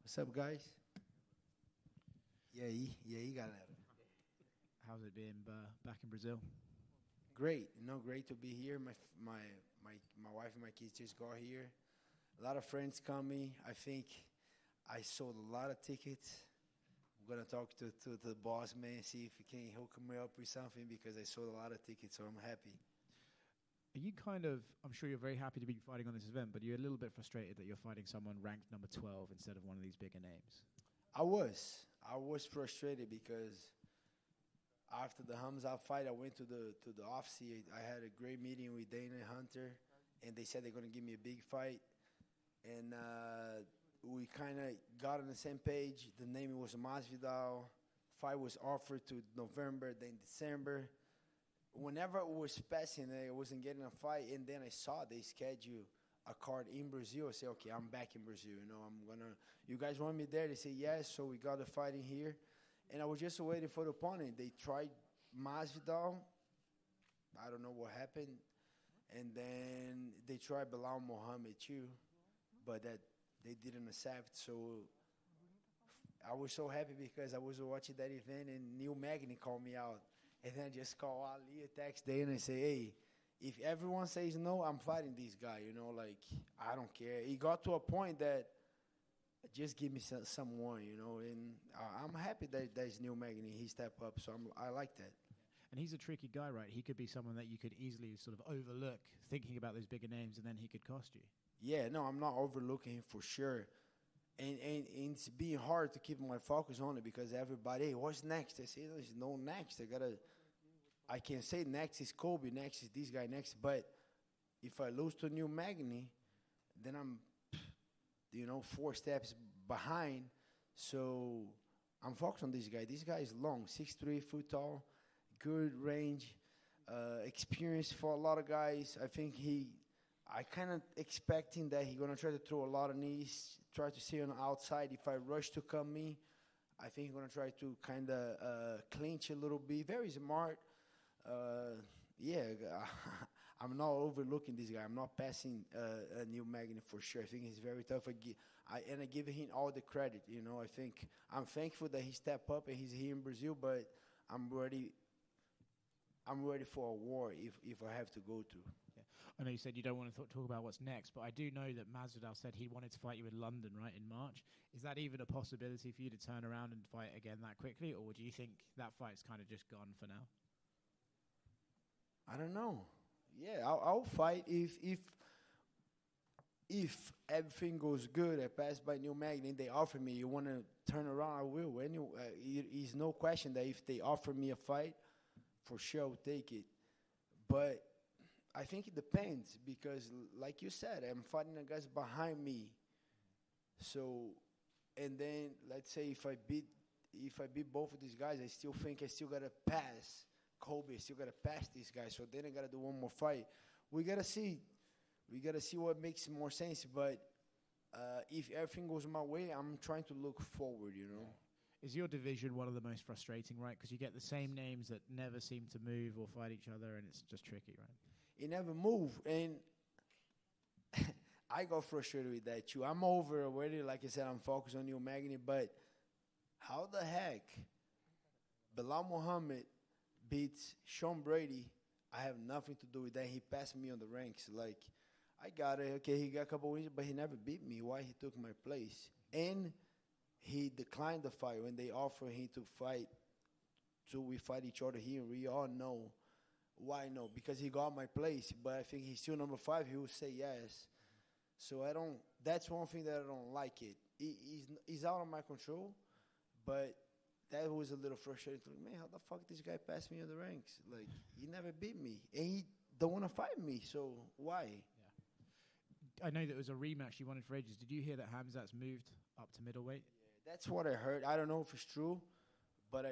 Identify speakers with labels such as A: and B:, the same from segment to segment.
A: What's up, guys? E aí, galera?
B: How's it been back in Brazil?
A: Great, great to be here. My wife and my kids just got here. A lot of friends coming. I think I sold a lot of tickets. I'm gonna talk to the boss man, see if he can hook me up with something because I sold a lot of tickets, so I'm happy.
B: Are you I'm sure you're very happy to be fighting on this event, but you're a little bit frustrated that you're fighting someone ranked number 12 instead of one of these bigger names?
A: I was frustrated because after the Hamza fight, I went to the office. I had a great meeting with Dana Hunter, and they said they're gonna give me a big fight, and we kind of got on the same page. The name was Masvidal. Fight was offered to November, then December. Whenever it was passing, I wasn't getting a fight, and then I saw they schedule a card in Brazil. I said, okay, I'm back in Brazil. You guys want me there? They say yes, so we got the fight in here. And I was just waiting for the opponent. They tried Masvidal. I don't know what happened. And then they tried Bilal Muhammad too, but that they didn't accept. So I was so happy because I was watching that event, and Neil Magny called me out. And then I just call Ali a text day and I say, hey, if everyone says no, I'm fighting this guy, I don't care. He got to a point that just give me someone, and I'm happy that there's Neil Magny. He stepped up, so I like that.
B: And he's a tricky guy, right? He could be someone that you could easily sort of overlook thinking about those bigger names, and then he could cost you.
A: Yeah, no, I'm not overlooking him for sure. And it's being hard to keep my focus on it because everybody, hey, what's next? I say, there's no next. I can say next is Kobe, next is this guy, next. But if I lose to Neil Magny, then I'm, 4 steps behind. So I'm focused on this guy. This guy is long, 6'3", foot tall, good range, experience for a lot of guys. I think I kind of expecting that he's going to try to throw a lot of knees, try to stay on the outside. If I rush to come me, I think he's going to try to kind of clinch a little bit. Very smart. I'm not overlooking this guy. I'm not passing Neil Magny for sure. I think he's very tough. I give him all the credit. I think I'm thankful that he stepped up and he's here in Brazil, but I'm ready for a war if I have to go to.
B: I know you said you don't want to talk about what's next, but I do know that Masvidal said he wanted to fight you in London, right, in March. Is that even a possibility for you to turn around and fight again that quickly, or do you think that fight's kind of just gone for now?
A: I don't know. Yeah, I'll fight if everything goes good. I pass by Neil Magny and they offer me, you want to turn around, I will. It's no question that if they offer me a fight, for sure I'll take it. But I think it depends because, like you said, I'm fighting the guys behind me. So, and then let's say if I beat both of these guys, I still think I still gotta pass Kobe. I still gotta pass these guys. So then I gotta do one more fight. We gotta see what makes more sense. But if everything goes my way, I'm trying to look forward.
B: Is your division one of the most frustrating, right? Because you get the same names that never seem to move or fight each other, and it's just tricky, right?
A: It never moved, and I got frustrated with that too. I'm over already. Like I said, I'm focused on Neil Magny, but how the heck Bilal Muhammad beats Sean Brady? I have nothing to do with that. He passed me on the ranks. I got it. Okay, he got a couple wins, but he never beat me. Why he took my place? And he declined the fight when they offered him to fight. So we fight each other here. We all know. Why no? Because he got my place, but I think he's still number 5. He will say yes. So that's one thing that I don't like it. He's out of my control, but that was a little frustrating. Man, how the fuck this guy passed me on the ranks? He never beat me, and he don't want to fight me, so why?
B: Yeah. I know that it was a rematch you wanted for ages. Did you hear that Hamzat's moved up to middleweight?
A: Yeah, that's what I heard. I don't know if it's true, but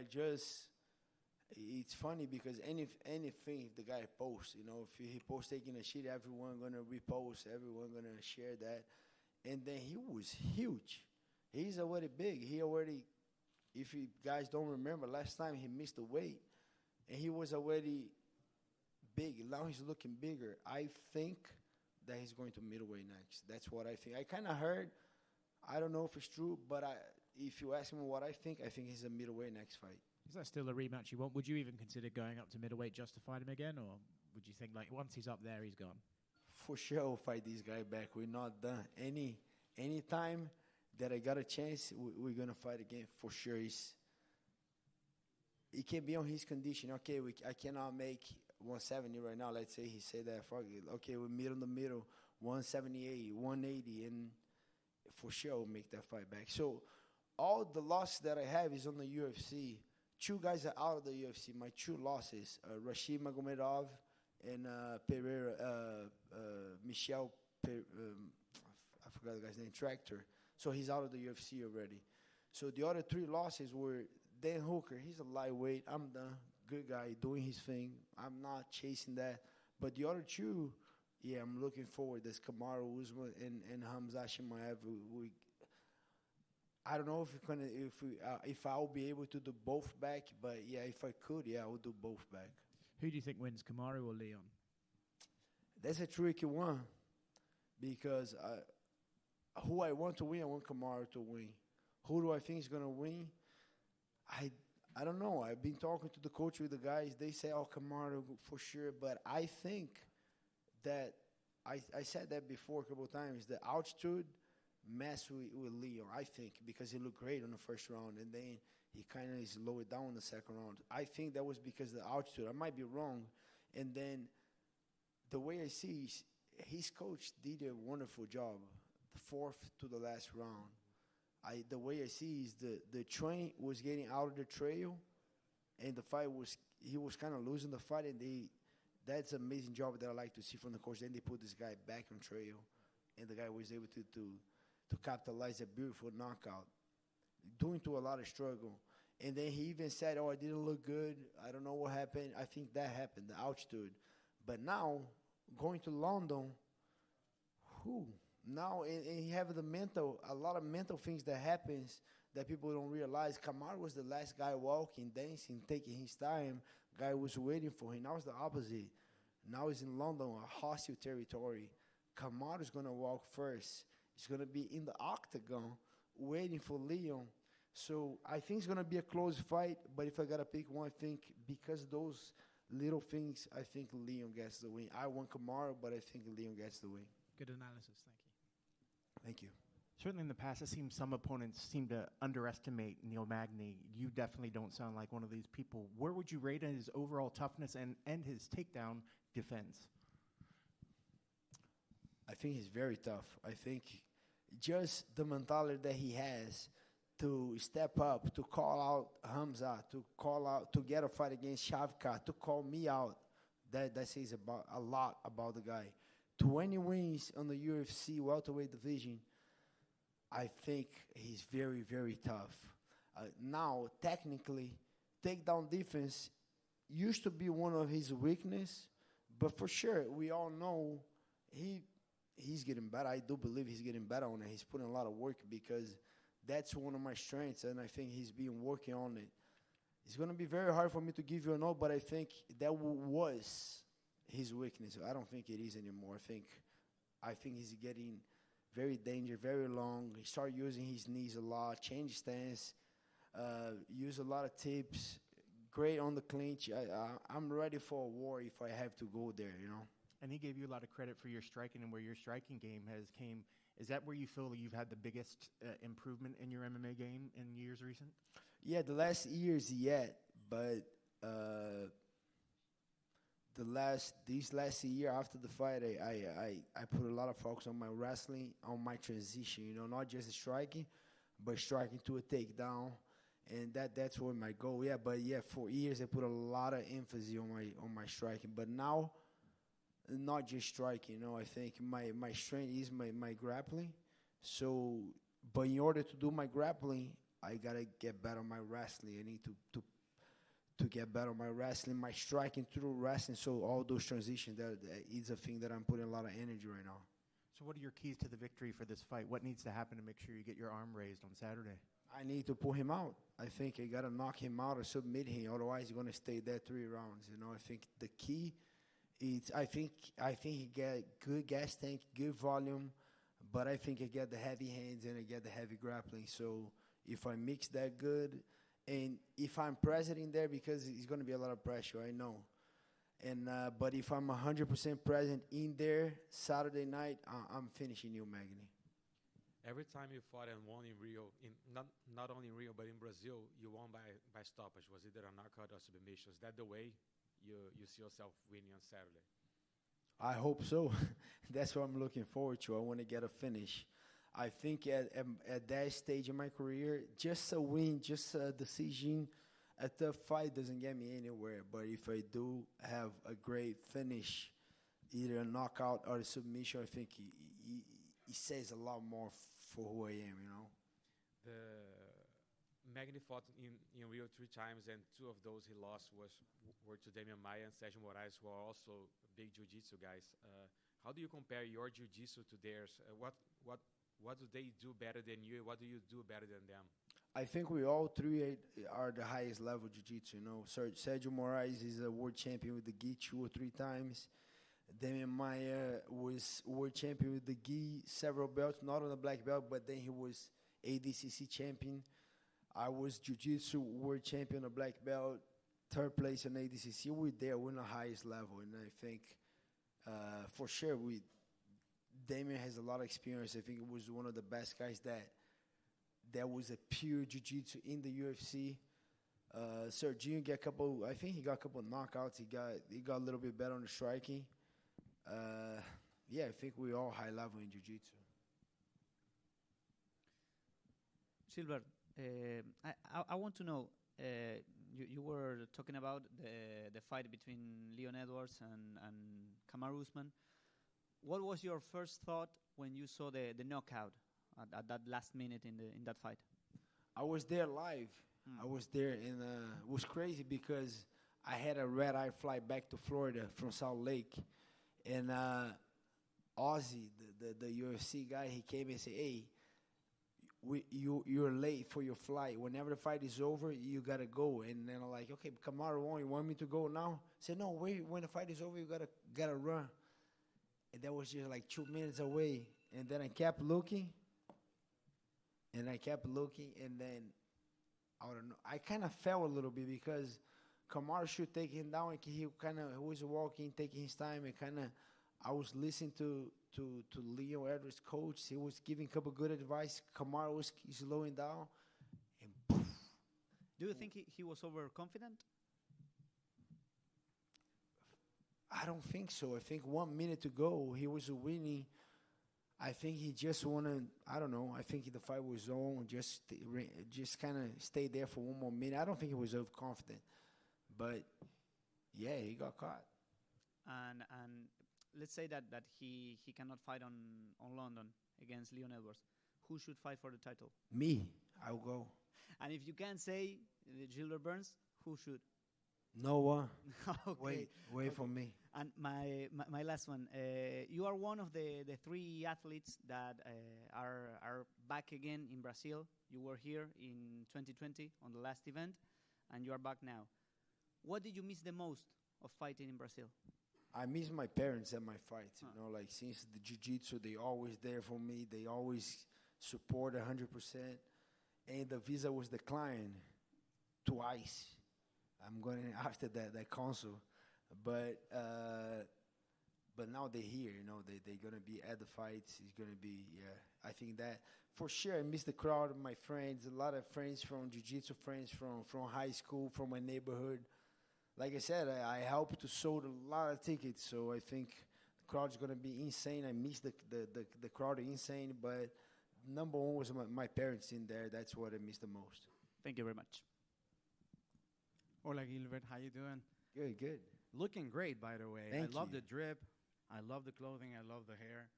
A: it's funny because anything the guy posts, if he posts taking a shit, everyone gonna repost, everyone gonna share that. And then he was huge. He's already big. If you guys don't remember, last time he missed the weight, and he was already big. Now he's looking bigger. I think that he's going to middleweight next. That's what I think. I kind of heard. I don't know if it's true, but if you ask me what I think he's a middleweight next fight.
B: Is that still a rematch you want? Would you even consider going up to middleweight just to fight him again, or would you think like once he's up there, he's gone?
A: For sure, I'll fight this guy back. We're not done. Any time that I got a chance, we're gonna fight again for sure. It can be on his condition. Okay, I cannot make 170 right now. Let's say he said that. Fuck it. Okay, we meet in the middle, 178, 180, and for sure I'll make that fight back. So all the losses that I have is on the UFC. 2 guys are out of the UFC. My 2 losses, Rashid Magomedov and Pereira, Michel, I forgot the guy's name, Tractor. So he's out of the UFC already. So the other 3 losses were Dan Hooker. He's a lightweight. I'm done. Good guy, doing his thing. I'm not chasing that. But the other 2, yeah, I'm looking forward. There's Kamaru Usman and Hamza Chimaev. I don't know if I'll be able to do both back, but yeah, if I could, yeah, I would do both back.
B: Who do you think wins, Kamaru or Leon?
A: That's a tricky one because who I want to win, I want Kamaru to win. Who do I think is gonna win? I don't know. I've been talking to the coach with the guys. They say, "Oh, Kamaru for sure," but I think that I said that before a couple of times. The altitude mess with Leon, I think, because he looked great on the first round, and then he kind of is lowered down in the second round. I think that was because of the altitude. I might be wrong. And then the way I see his coach did a wonderful job, the 4th to the last round. The way I see is the train was getting out of the trail, and he was kind of losing the fight, and that's an amazing job that I like to see from the coach. Then they put this guy back on trail, and the guy was able to capitalize a beautiful knockout, due to a lot of struggle. And then he even said, "Oh, I didn't look good. I don't know what happened." I think that happened, the altitude. But now, going to London, now, and he have a lot of mental things that happens that people don't realize. Kamaru was the last guy walking, dancing, taking his time. Guy was waiting for him. Now it's the opposite. Now he's in London, a hostile territory. Kamaru's going to walk first. He's going to be in the octagon waiting for Leon. So I think it's going to be a close fight, but if I got to pick one, I think because of those little things, I think Leon gets the win. I want Kamaru, but I think Leon gets the win.
B: Good analysis. Thank you.
A: Thank you.
C: Certainly in the past, it seems some opponents seem to underestimate Neil Magny. You definitely don't sound like one of these people. Where would you rate his overall toughness and his takedown defense?
A: I think he's very tough. I think just the mentality that he has to step up, to call out Hamza, to get a fight against Shavkat, to call me out, that says a lot about the guy. 20 wins on the UFC welterweight division. I think he's very, very tough. Now, technically, takedown defense used to be one of his weaknesses, but for sure, we all know he's getting better. I do believe he's getting better on it. He's putting a lot of work because that's one of my strengths, and I think he's been working on it. It's going to be very hard for me to give you a no, but I think that was his weakness. I don't think it is anymore. I think he's getting very dangerous, very long. He started using his knees a lot, change stance, use a lot of tips, great on the clinch. I'm ready for a war if I have to go there, you know.
C: And he gave you a lot of credit for your striking and where your striking game has came. Is that where you feel you've had the biggest improvement in your MMA game in years recent?
A: Yeah, the last years yet, but this last year after the fight, I put a lot of focus on my wrestling, on my transition. You know, not just striking, but striking to a takedown, and that's where my goal. Yeah, but yeah, for years I put a lot of emphasis on my striking, but now. Not just striking, you know. I think my strength is my grappling. So, but in order to do my grappling, I gotta get better on my wrestling. I need to get better on my wrestling, my striking through wrestling. So all those transitions, that is a thing that I'm putting a lot of energy right now.
C: So what are your keys to the victory for this fight? What needs to happen to make sure you get your arm raised on Saturday?
A: I need to pull him out. I think I gotta knock him out or submit him. Otherwise, he's gonna stay there 3 rounds. You know, I think the key. I think he get good gas tank, good volume, but I think I get the heavy hands and I get the heavy grappling. So if I mix that good, and if I'm present in there, because it's going to be a lot of pressure, I know. And but if I'm 100% present in there Saturday night, I'm finishing Neil Magny.
D: Every time you fought and won in Rio, in not only in Rio but in Brazil, you won by stoppage. Was either a knockout or submission. Is that the way you see yourself winning on Saturday?
A: I hope so. That's what I'm looking forward to. I want to get a finish. I think at that stage in my career, just a win, just a decision, a tough fight doesn't get me anywhere. But if I do have a great finish, either a knockout or a submission, I think it says a lot more for who I am, you know.
D: The Magny fought in Rio 3 times, and 2 of those he lost were to Damian Maia and Sergio Moraes, who are also big jiu-jitsu guys. How do you compare your jiu-jitsu to theirs? What do they do better than you? What do you do better than them?
A: I think we all three are the highest level jiu-jitsu, you know. Sergio Moraes is a world champion with the gi 2 or 3 times. Damian Maia was world champion with the gi, several belts, not on the black belt, but then he was ADCC champion. I was jiu-jitsu world champion, a black belt, 3rd place in ADCC. We're there, we're on the highest level, and I think for sure Damian has a lot of experience. I think it was one of the best guys that was a pure jiu-jitsu in the UFC. Serginho I think he got a couple of knockouts. He got a little bit better on the striking. I think we all high level in jiu-jitsu.
E: Gilbert, I want to know, you were talking about the fight between Leon Edwards and Kamaru Usman. What was your first thought when you saw the knockout at that last minute in that fight?
A: I was there live. I was there, and it was crazy because I had a red-eye flight back to Florida from Salt Lake, and Ozzy, the UFC guy, he came and said, "Hey, you're late for your flight. Whenever the fight is over, you gotta go." And then I'm like, "Okay, Kamaru, you want me to go now?" I said, "No, wait. When the fight is over, you gotta run." And that was just like 2 minutes away. And then I kept looking, and then I don't know. I kind of fell a little bit because Kamaru should take him down, and he was walking, taking his time, and I was listening to Leo Edwards' coach. He was giving a couple good advice. Kamaru was slowing down, and poof.
E: Do you think he was overconfident?
A: I don't think so. I think 1 minute to go, he was winning. I think he just wanted, I don't know, I think the fight was on, just kind of stay there for 1 more minute. I don't think he was overconfident. But, yeah, he got caught.
E: And let's say that he cannot fight on London against Leon Edwards. Who should fight for the title?
A: Me. I'll go.
E: And if you can't say Gilbert Burns, who should?
A: No one.
E: Okay.
A: Wait for me.
E: And my last one. You are one of the 3 athletes that are back again in Brazil. You were here in 2020 on the last event, and you are back now. What did you miss the most of fighting in Brazil?
A: I miss my parents at my fights. You know, like since the jiu-jitsu, they always there for me. They always support 100%. And the visa was declined twice. I'm going after that council, but now they're here. You know, they're gonna be at the fights. It's gonna be I think that for sure. I miss the crowd, my friends, a lot of friends from jiu-jitsu, friends from high school, from my neighborhood. Like I said, I helped to sold a lot of tickets, so I think the crowd's gonna be insane. I miss the crowd insane, but number one was my parents in there. That's what I miss the most.
E: Thank you very much.
F: Hola, Gilbert. How you doing?
A: Good.
F: Looking great, by the way.
A: Thank
F: I love
A: you.
F: the drip. I love the clothing. I love the hair.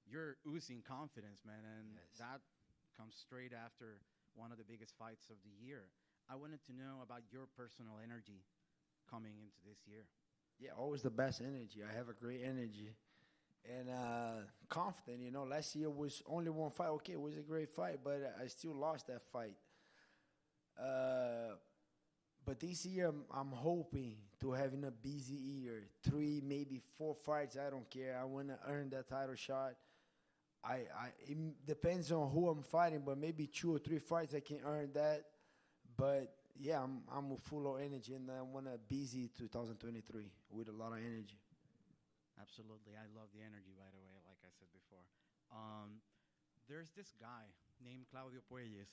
F: You're oozing confidence, man, and
A: Yes.
F: that comes straight after one of the biggest fights of the year. I wanted to know about your personal energy coming into this year.
A: Yeah, always the best energy. I have a great energy and confident. You know, last year was only one fight. Okay, it was a great fight, but I still lost that fight. But this year, I'm hoping to having a busy year. 3, maybe 4 fights, I don't care. I want to earn that title shot. It depends on who I'm fighting, but maybe 2 or 3 fights I can earn that. But yeah, I'm full of energy, and I want a busy 2023 with a lot of energy.
F: Absolutely. I love the energy, by the way, like I said before. There's this guy named Claudio Puelles,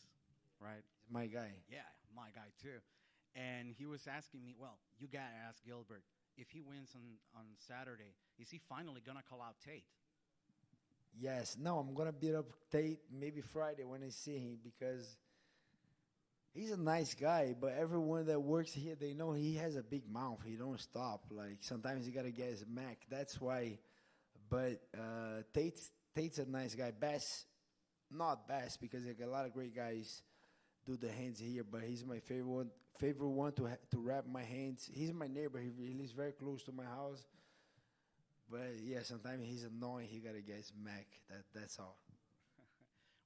F: right?
A: He's my guy.
F: Yeah, my guy too. And he was asking me, well, you got to ask Gilbert, if he wins on Saturday, is he finally going to call out Tate?
A: Yes. No, I'm going to beat up Tate maybe Friday when I see him, because he's a nice guy, but everyone that works here, they know he has a big mouth. He don't stop. Like, sometimes you got to get his Mac. That's why. But Tate's a nice guy. Not Bass, because like a lot of great guys do the hands here, but he's my favorite one to wrap my hands. He's my neighbor. He lives very close to my house. But yeah, sometimes he's annoying. He got to get his Mac. That's all.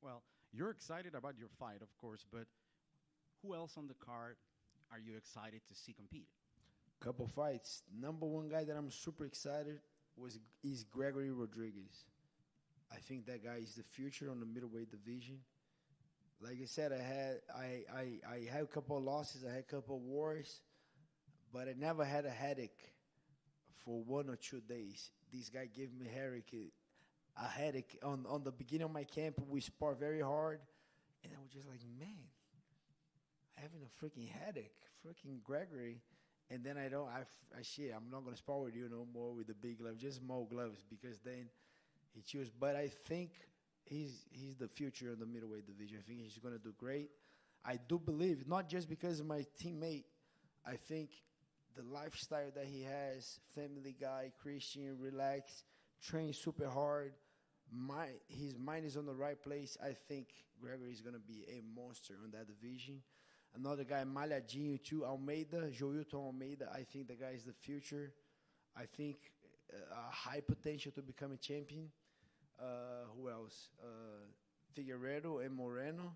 F: Well, you're excited about your fight, of course, but who else on the card are you excited to see compete?
A: Couple fights. Number one guy that I'm super excited is Gregory Rodriguez. I think that guy is the future on the middleweight division. Like I said, I had a couple of losses, I had a couple of wars, but I never had a headache for 1 or 2 days. This guy gave me a headache on the beginning of my camp. We spar very hard, and I was just like, man, having a freaking headache, freaking Gregory. And then I'm not gonna spar with you no more with the big gloves, just small gloves, because then he chews. But I think he's the future of the middleweight division. I think he's gonna do great. I do believe, not just because of my teammate, I think the lifestyle that he has, family guy, Christian, relaxed, trains super hard. His mind is on the right place. I think Gregory is gonna be a monster on that division. Another guy, Malhadinho too, Joilton Almeida. I think the guy is the future. I think a high potential to become a champion. Who else? Figueiredo and Moreno.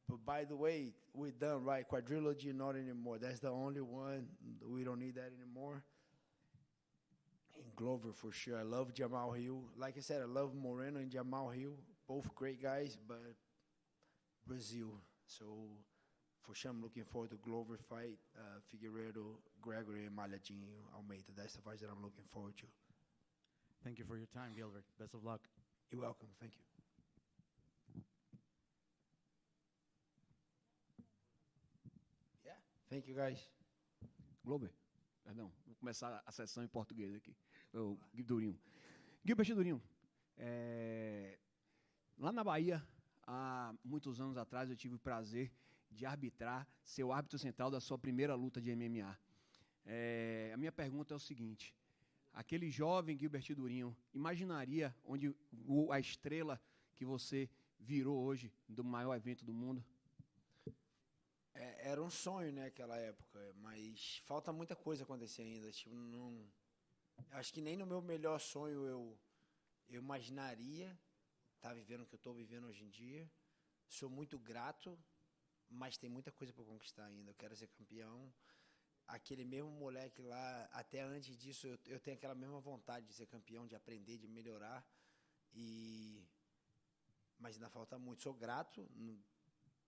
A: But by the way, we're done, right? Quadrilogy, not anymore. That's the only one. We don't need that anymore. And Glover, for sure. I love Jamal Hill. Like I said, I love Moreno and Jamal Hill. Both great guys, but Brazil. So for sure, I'm looking forward to Glover fight, Figueiredo, Gregory, and Malhadinho Almeida. That's the fights that I'm looking forward to.
F: Thank you for your time, Gilbert. Best of luck.
A: You're welcome. Thank you. Yeah. Thank you, guys.
G: Glover, perdão, vou começar a sessão em português aqui. O Durinho. Gilbert Durinho, lá na Bahia, há muitos anos atrás, eu tive o prazer de arbitrar, ser o árbitro central da sua primeira luta de MMA. A minha pergunta é o seguinte: aquele jovem Gilbert Durinho imaginaria onde a estrela que você virou hoje do maior evento do mundo?
A: Era um sonho, né, aquela época, mas falta muita coisa acontecer ainda. Tipo, não, acho que nem no meu melhor sonho eu imaginaria estar vivendo o que eu estou vivendo hoje em dia. Sou muito grato, mas tem muita coisa para conquistar ainda. Eu quero ser campeão. Aquele mesmo moleque lá, até antes disso, eu tenho aquela mesma vontade de ser campeão, de aprender, de melhorar. Mas ainda falta muito. Sou grato,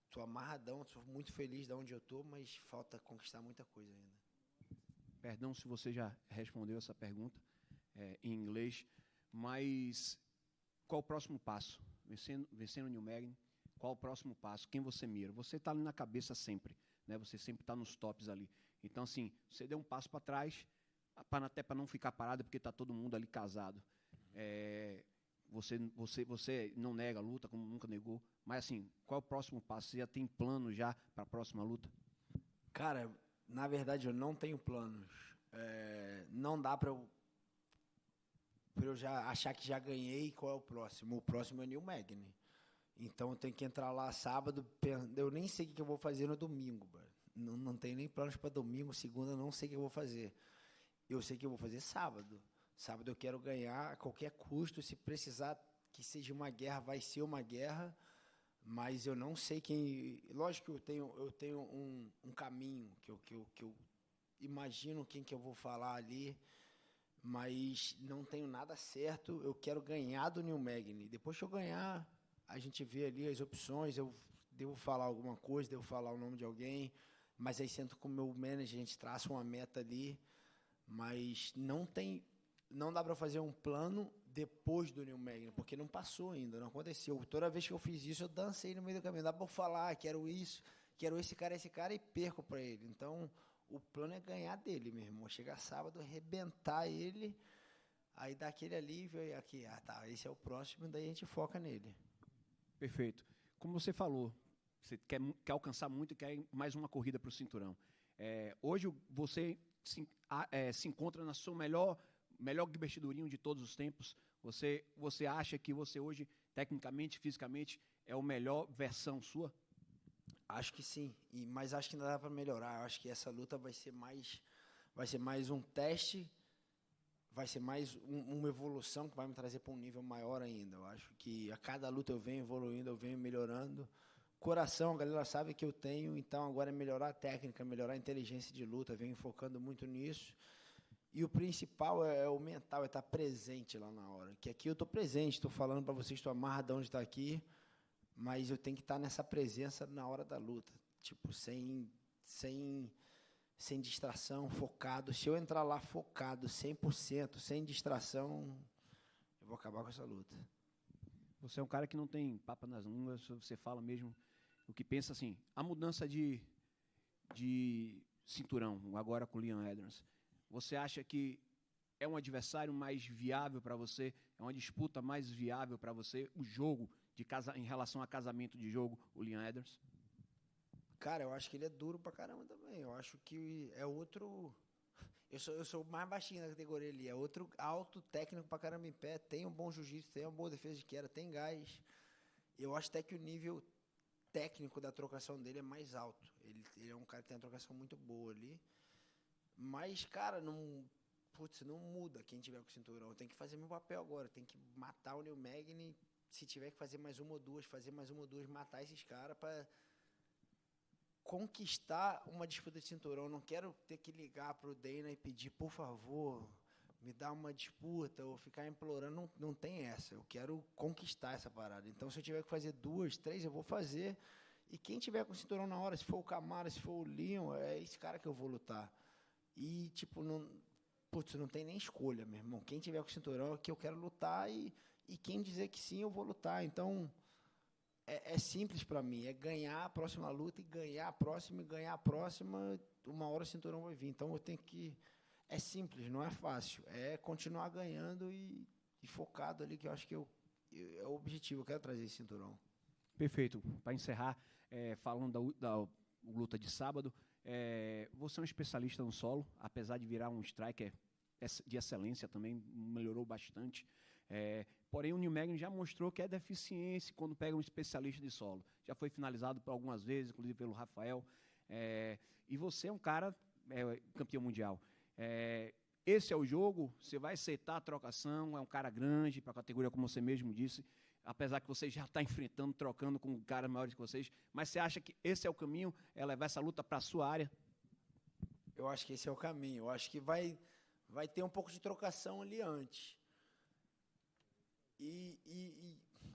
A: estou amarradão, estou muito feliz de onde eu estou, mas falta conquistar muita coisa ainda.
G: Perdão se você já respondeu essa pergunta em inglês, mas qual o próximo passo? Vencendo o New Magny, qual o próximo passo? Quem você mira? Você está ali na cabeça sempre, né? Você sempre está nos tops ali. Então, assim, você deu um passo para trás, até para não ficar parado, porque está todo mundo ali casado. Você não nega a luta, como nunca negou, mas, assim, qual é o próximo passo? Você já tem plano já para a próxima luta?
A: Cara, na verdade, eu não tenho planos. Não dá para eu já achar que já ganhei. Qual é o próximo? O próximo é o New Magny. Então, eu tenho que entrar lá sábado. Eu nem sei o que eu vou fazer no domingo, mano. Não tenho nem planos para domingo, segunda, não sei o que eu vou fazer. Eu sei que eu vou fazer sábado. Sábado eu quero ganhar a qualquer custo. Se precisar que seja uma guerra, vai ser uma guerra. Mas eu não sei quem... Lógico que eu tenho um caminho que eu imagino quem que eu vou falar ali. mas não tenho nada certo. Eu quero ganhar do Neil Magny. Depois que eu ganhar, a gente vê ali as opções. Eu devo falar alguma coisa, devo falar o nome de alguém, mas aí sento com o meu manager, a gente traça uma meta ali, mas não dá para fazer um plano depois do Neil Magny, porque não passou ainda, não aconteceu. Toda vez que eu fiz isso, eu dancei no meio do caminho. Dá para eu falar, quero isso, quero esse cara e perco para ele. Então, o plano é ganhar dele, meu irmão. Chegar sábado, arrebentar ele, aí dá aquele alívio, e aqui, tá, esse é o próximo, daí a gente foca nele.
G: Perfeito. Como você falou, você quer alcançar muito e quer mais uma corrida para o cinturão. Hoje você se encontra na sua melhor Gilbert Durinho de todos os tempos. Você acha que você hoje, tecnicamente, fisicamente, é a melhor versão sua?
A: Acho que sim, mas acho que ainda dá para melhorar. Acho que essa luta vai ser mais um teste, vai ser mais uma evolução que vai me trazer para um nível maior ainda. Eu acho que a cada luta eu venho evoluindo, eu venho melhorando. Coração, a galera sabe que eu tenho, então agora é melhorar a técnica, melhorar a inteligência de luta, venho focando muito nisso. E o principal é o mental, é estar presente lá na hora. Que aqui eu estou presente, estou falando para vocês, estou amarradão de estar aqui, mas eu tenho que estar nessa presença na hora da luta, tipo, sem distração, focado. Se eu entrar lá focado, 100%, sem distração, eu vou acabar com essa luta.
G: Você é um cara que não tem papo nas línguas, você fala mesmo o que pensa, assim. A mudança de cinturão, agora com o Leon Edwards, você acha que é um adversário mais viável para você? É uma disputa mais viável para você? O jogo em relação a casamento de jogo, o Leon Edwards?
A: Cara, eu acho que ele é duro pra caramba também. Eu acho que é outro... Eu sou o mais baixinho da categoria ali. É outro alto técnico pra caramba em pé. Tem um bom jiu-jitsu, tem uma boa defesa de queda, tem gás. Eu acho até que o nível técnico da trocação dele é mais alto. Ele é um cara que tem uma trocação muito boa ali. Mas, cara, não muda quem tiver com o cinturão. Eu tenho que fazer meu papel agora. Tem que matar o Neil Magny. Se tiver que fazer mais uma ou duas, matar esses caras pra conquistar uma disputa de cinturão. Eu não quero ter que ligar pro Dana e pedir, por favor, me dá uma disputa, ou ficar implorando. Não tem essa. Eu quero conquistar essa parada. Então, se eu tiver que fazer 2, 3, eu vou fazer. E quem tiver com o cinturão na hora, se for o Camara, se for o Leon, é esse cara que eu vou lutar. E, tipo, não tem nem escolha, meu irmão. Quem tiver com o cinturão é que eu quero lutar, e quem dizer que sim, eu vou lutar. Então, é simples pra mim. É ganhar a próxima luta e ganhar a próxima, uma hora o cinturão vai vir. Então, eu tenho que... É simples, não é fácil. É continuar ganhando e focado ali, que eu acho que é o objetivo. Eu quero trazer esse cinturão.
G: Perfeito. Para encerrar, falando da luta de sábado, você é um especialista no solo, apesar de virar um striker de excelência também, melhorou bastante. Porém, o Neil Magny já mostrou que é deficiência quando pega um especialista de solo. Já foi finalizado por algumas vezes, inclusive pelo Rafael. E você é um cara campeão mundial. Esse é o jogo, você vai aceitar a trocação, é um cara grande para a categoria, como você mesmo disse, apesar que você já está enfrentando, trocando com caras maiores que vocês, mas você acha que esse é o caminho, é levar essa luta para a sua área?
A: Eu acho que esse é o caminho. Eu acho que vai ter um pouco de trocação ali antes.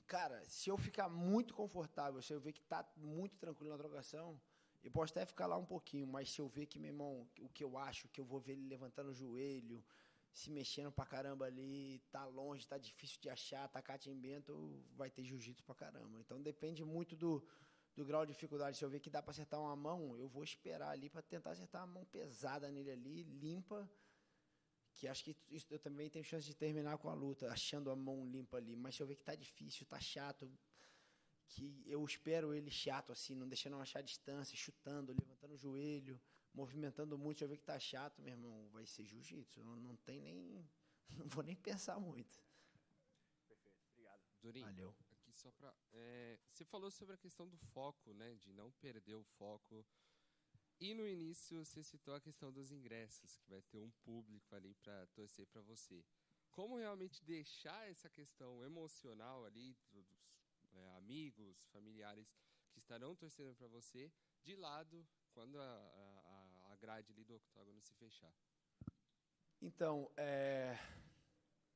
A: Cara, se eu ficar muito confortável, se eu ver que está muito tranquilo na trocação, eu posso até ficar lá um pouquinho, mas se eu ver que, meu irmão, o que eu acho, que eu vou ver ele levantando o joelho, se mexendo pra caramba ali, tá longe, tá difícil de achar, tá catimbento, vai ter jiu-jitsu pra caramba. Então depende muito do grau de dificuldade. Se eu ver que dá pra acertar uma mão, eu vou esperar ali pra tentar acertar uma mão pesada nele ali, limpa, que acho que eu também tenho chance de terminar com a luta, achando a mão limpa ali. Mas se eu ver que tá difícil, tá chato, que eu espero ele chato assim, não deixando eu achar a distância, chutando, levantando o joelho, movimentando muito, se eu ver que tá chato, meu irmão, vai ser jiu-jitsu. Não tem nem... Não vou nem pensar muito.
H: Perfeito, obrigado. Durinho,
A: valeu.
H: Aqui só pra... você falou sobre a questão do foco, né? De não perder o foco. E no início você citou a questão dos ingressos, que vai ter um público ali para torcer para você. Como realmente deixar essa questão emocional ali dos amigos, familiares que estarão torcendo para você de lado quando a grade ali do octógono se fechar?
A: Então,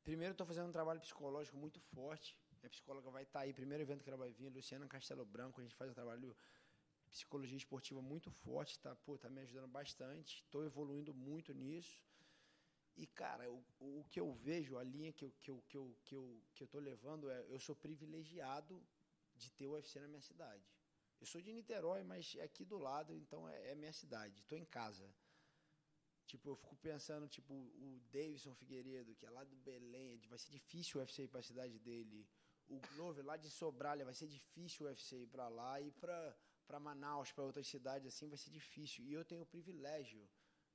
A: primeiro estou fazendo um trabalho psicológico muito forte. Minha psicóloga vai estar aí, primeiro evento que ela vai vir, Luciana Castelo Branco, a gente faz um trabalho de psicologia esportiva muito forte, tá me ajudando bastante, estou evoluindo muito nisso. E, cara, o que eu vejo, a linha que eu estou levando eu sou privilegiado de ter o UFC na minha cidade. Eu sou de Niterói, mas é aqui do lado, então é minha cidade, estou em casa. Tipo, eu fico pensando, tipo, o Davidson Figueiredo, que é lá do Belém, vai ser difícil o UFC ir para a cidade dele. O Glover, lá de Sobralha, vai ser difícil o UFC ir para lá. E para Manaus, para outras cidades, assim, vai ser difícil. E eu tenho o privilégio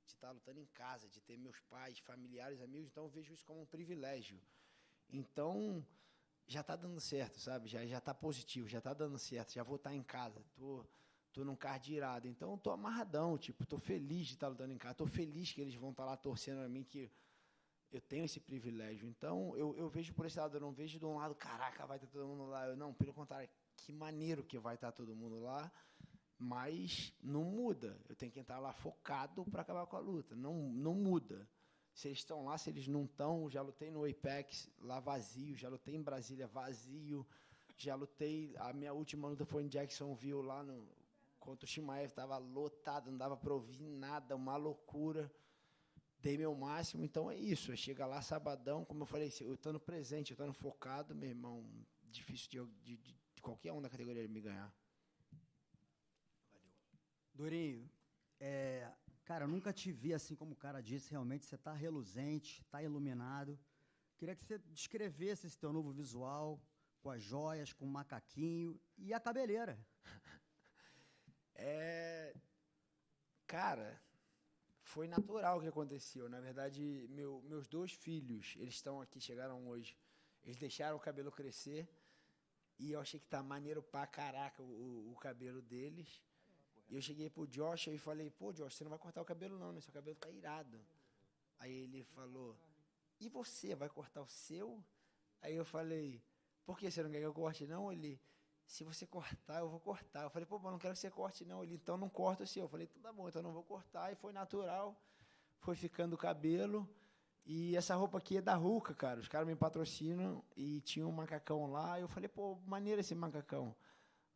A: de estar lutando em casa, de ter meus pais, familiares, amigos. Então, eu vejo isso como um privilégio. Então, já está dando certo, sabe? Já está positivo, já está dando certo. Já vou estar em casa, tô num card irado. Então, tô amarradão, tipo, tô feliz de estar lutando em casa. Tô feliz que eles vão estar lá torcendo a mim, que eu tenho esse privilégio. Então, eu vejo por esse lado, eu não vejo de um lado, caraca, vai estar todo mundo lá. Não, pelo contrário, que maneiro que vai estar todo mundo lá, mas não muda. Eu tenho que entrar lá focado para acabar com a luta. Não muda. Se eles estão lá, se eles não estão, já lutei no Apex lá vazio, já lutei em Brasília vazio, já lutei, a minha última luta foi em Jacksonville lá contra o Shimaev, estava lotado, não dava para ouvir nada, uma loucura. Dei meu máximo, então é isso. Chega lá sabadão, como eu falei, eu estando presente, eu estando focado, meu irmão, difícil de qualquer um da categoria me ganhar.
I: Valeu. Durinho, cara, eu nunca te vi assim como o cara disse, realmente você está reluzente, está iluminado. Queria que você descrevesse esse teu novo visual, com as joias, com o macaquinho e a cabeleira.
A: Cara, foi natural o que aconteceu. Na verdade, meus 2 filhos, eles estão aqui, chegaram hoje. Eles deixaram o cabelo crescer e eu achei que tá maneiro pra caraca o cabelo deles. E eu cheguei pro Josh e falei, pô, Josh, você não vai cortar o cabelo não, né? Seu cabelo tá irado. Aí ele falou, e você, vai cortar o seu? Aí eu falei, por que você não quer que eu corte não? Ele, se você cortar, eu vou cortar. Eu falei, pô, mas não quero que você corte não. Ele, então não corta o seu. Eu falei, então tá bom, então não vou cortar. E foi natural, foi ficando o cabelo. E essa roupa aqui é da Ruka, cara. Os caras me patrocinam e tinha um macacão lá. Eu falei, pô, maneiro esse macacão.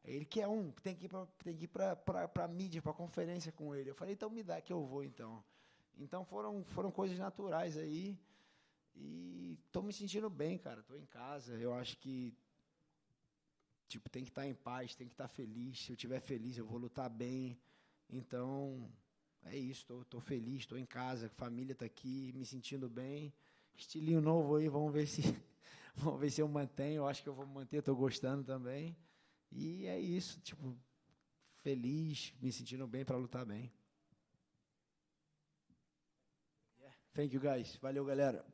A: Aí ele quer tem que ir pra mídia, pra conferência com ele. Eu falei, então me dá que eu vou, então. Então foram coisas naturais aí. E tô me sentindo bem, cara. Tô em casa. Eu acho que tipo, tem que estar em paz, tem que estar feliz. Se eu estiver feliz, eu vou lutar bem. Então, é isso. Tô feliz, estou em casa, a família está aqui, me sentindo bem. Estilinho novo aí, vamos ver se eu mantenho. Eu acho que eu vou manter, estou gostando também. E é isso, tipo, feliz, me sentindo bem para lutar bem. Yeah. Thank you, guys. Valeu, galera.